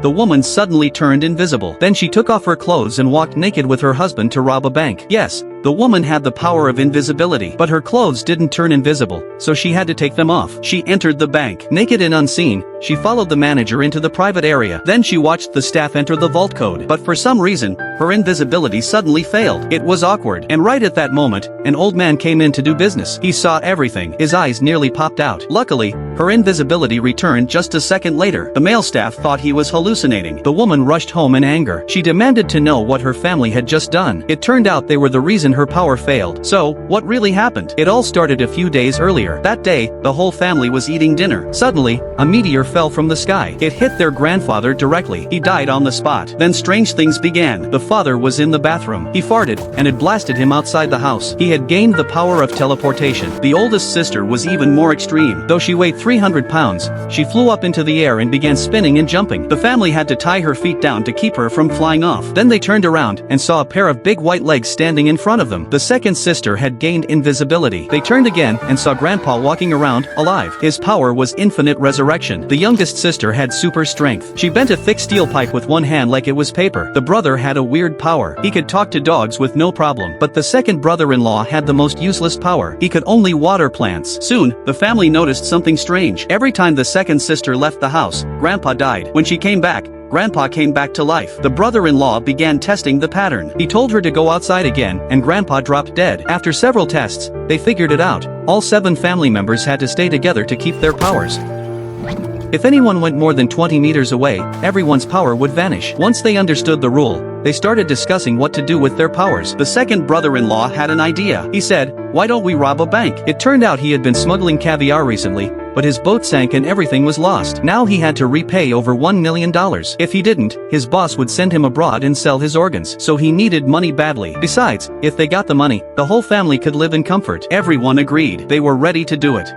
the woman suddenly turned invisible. Then she took off her clothes and walked naked with her husband to rob a bank. Yes, the woman had the power of invisibility, but her clothes didn't turn invisible, so she had to take them off. She entered the bank. Naked and unseen, she followed the manager into the private area. Then she watched the staff enter the vault code. But for some reason, her invisibility suddenly failed. It was awkward. And right at that moment, an old man came in to do business. He saw everything. His eyes nearly popped out. Luckily, her invisibility returned just a second later. The male staff thought he was hallucinating. The woman rushed home in anger. She demanded to know what her family had just done. It turned out they were the reason her power failed. So, what really happened? It all started a few days earlier. That day, the whole family was eating dinner. Suddenly, a meteor fell from the sky. It hit their grandfather directly. He died on the spot. Then strange things began. The father was in the bathroom. He farted, and it blasted him outside the house. He had gained the power of teleportation. The oldest sister was even more extreme. Though she weighed 300 pounds, she flew up into the air and began spinning and jumping. The family had to tie her feet down to keep her from flying off. Then they turned around and saw a pair of big white legs standing in front of them. The second sister had gained invisibility. They turned again and saw Grandpa walking around, alive. His power was infinite resurrection. The youngest sister had super strength. She bent a thick steel pipe with one hand like it was paper. The brother had a weird power. He could talk to dogs with no problem. But the second brother-in-law had the most useless power. He could only water plants. Soon, the family noticed something strange. Every time the second sister left the house, Grandpa died. When she came back, Grandpa came back to life. The brother-in-law began testing the pattern. He told her to go outside again, and Grandpa dropped dead. After several tests, they figured it out. All 7 family members had to stay together to keep their powers. If anyone went more than 20 meters away, everyone's power would vanish. Once they understood the rule, they started discussing what to do with their powers. The second brother-in-law had an idea. He said, "Why don't we rob a bank?" It turned out he had been smuggling caviar recently, but his boat sank and everything was lost. Now he had to repay over $1 million. If he didn't, his boss would send him abroad and sell his organs. So he needed money badly. Besides, if they got the money, the whole family could live in comfort. Everyone agreed. They were ready to do it.